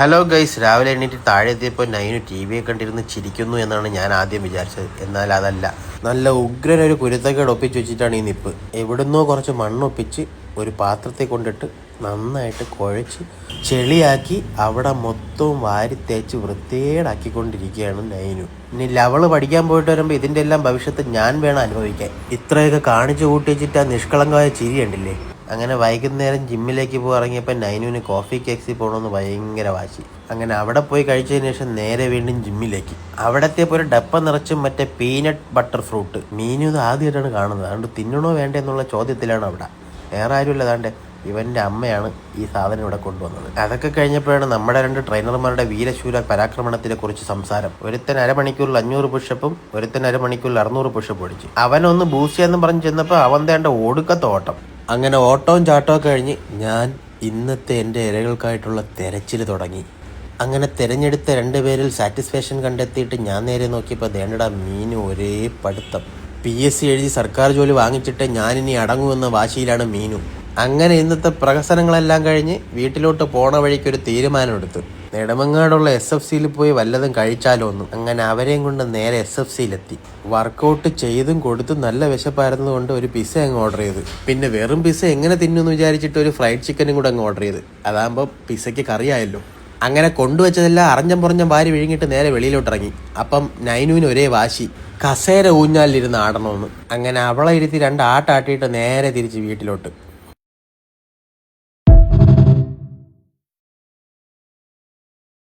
Hello guys, രാവിലെ എണീറ്റ് താഴെ എത്തിയപ്പോൾ നൈനു ടി വിയെ കണ്ടിരുന്ന് ചിരിക്കുന്നു എന്നാണ് ഞാൻ ആദ്യം വിചാരിച്ചത്. എന്നാൽ അതല്ല, നല്ല ഉഗ്രനൊരു കുരുത്തക്കേട് ഒപ്പിച്ച് വെച്ചിട്ടാണ് ഈ നിപ്പ്. എവിടുന്നോ കുറച്ച് മണ്ണൊപ്പിച്ച് ഒരു പാത്രത്തിൽ കൊണ്ടിട്ട് നന്നായിട്ട് കുഴച്ച് ചെളിയാക്കി അവിടെ മൊത്തവും വാരി തേച്ച് വൃത്തികേടാക്കിക്കൊണ്ടിരിക്കുകയാണ് നൈനു. ഇനി ലവള് പഠിക്കാൻ പോയിട്ട് വരുമ്പോൾ ഇതിൻ്റെ എല്ലാം ഭവിഷ്യത്ത് ഞാൻ വേണം അനുഭവിക്കാൻ. ഇത്രയൊക്കെ കാണിച്ചു കൂട്ടിച്ചിട്ട് ആ നിഷ്കളങ്കമായ ചിരി കണ്ടില്ലേ. അങ്ങനെ വൈകുന്നേരം ജിമ്മിലേക്ക് പോയി ഇറങ്ങിയപ്പോൾ നൈനുവിന് കോഫി കേക്സിൽ പോകണമെന്ന് ഭയങ്കര വാശി. അങ്ങനെ അവിടെ പോയി കഴിച്ചതിന് ശേഷം നേരെ വീണ്ടും ജിമ്മിലേക്ക്. അവിടെ എത്തിയപ്പോൾ ഒരു ഡപ്പ നിറച്ചും മറ്റേ പീനട്ട് ബട്ടർ ഫ്രൂട്ട്. മീനു ഇത് ആദ്യമായിട്ടാണ് കാണുന്നത്. അതുകൊണ്ട് തിന്നണോ വേണ്ടേ എന്നുള്ള ചോദ്യത്തിലാണ് അവിടെ. വേറെ ആരുമില്ല, അതാണ്ട് ഇവൻ്റെ അമ്മയാണ് ഈ സാധനം ഇവിടെ കൊണ്ടുവന്നത്. അതൊക്കെ കഴിഞ്ഞപ്പോഴാണ് നമ്മുടെ രണ്ട് ട്രെയിനർമാരുടെ വീരശൂര പരാക്രമണത്തിനെ കുറിച്ച് സംസാരം. ഒരുത്തൻ അരമണിക്കൂറിൽ 500 പുഷപ്പും ഒരുത്തൻ അരമണിക്കൂറിൽ 600 പുഷപ്പ് അടിച്ചു. അവനൊന്ന് ബൂസ്റ്റ് ചെയ്യാന്ന് പറഞ്ഞ് ചെന്നപ്പോൾ അവൻ തേണ്ട ഒടുക്കത്തെ ഓട്ടം. അങ്ങനെ ഓട്ടവും ചാട്ടവും കഴിഞ്ഞ് ഞാൻ ഇന്നത്തെ എൻ്റെ ഇരകൾക്കായിട്ടുള്ള തെരച്ചിൽ തുടങ്ങി. അങ്ങനെ തിരഞ്ഞെടുത്ത 2 പേരിൽ സാറ്റിസ്ഫാക്ഷൻ കണ്ടെത്തിയിട്ട് ഞാൻ നേരെ നോക്കിയപ്പോൾ ദേണ്ടടാ മീന് ഒരേ പഠിത്തം. PSC എഴുതി സർക്കാർ ജോലി വാങ്ങിച്ചിട്ട് ഞാനിനി അടങ്ങുമെന്ന വാശിയിലാണ് മീനു. അങ്ങനെ ഇന്നത്തെ പ്രഹസനങ്ങളെല്ലാം കഴിഞ്ഞ് വീട്ടിലോട്ട് പോണ വഴിക്കൊരു തീരുമാനമെടുത്തു. നെടുമങ്ങാടുള്ള SFCയിൽ പോയി വല്ലതും കഴിച്ചാലോ ഒന്നും. അങ്ങനെ അവരെയും കൊണ്ട് നേരെ SFCയിലെത്തി. വർക്കൗട്ട് ചെയ്തും കൊടുത്തും നല്ല വിശപ്പായിരുന്നത് കൊണ്ട് ഒരു പിസ്സ അങ്ങ് ഓർഡർ ചെയ്ത്. പിന്നെ വെറും പിസ്സ എങ്ങനെ തിന്നുമെന്ന് വിചാരിച്ചിട്ട് ഒരു ഫ്രൈഡ് ചിക്കനും കൂടെ അങ്ങ് ഓർഡർ ചെയ്ത്. അതാകുമ്പോൾ പിസ്സയ്ക്ക് കറിയായല്ലോ. അങ്ങനെ കൊണ്ടുവച്ചതെല്ലാം അറിഞ്ഞം പുറഞ്ഞം വാരി വിഴുങ്ങിയിട്ട് നേരെ വെളിയിലോട്ടിറങ്ങി. അപ്പം നൈനുവിന് ഒരേ വാശി, കസേര ഊഞ്ഞാലിരുന്ന് ആടണമെന്ന്. അങ്ങനെ അവളെ ഇരുത്തി 2 ആട്ടാട്ടിയിട്ട് നേരെ തിരിച്ച് വീട്ടിലോട്ട്.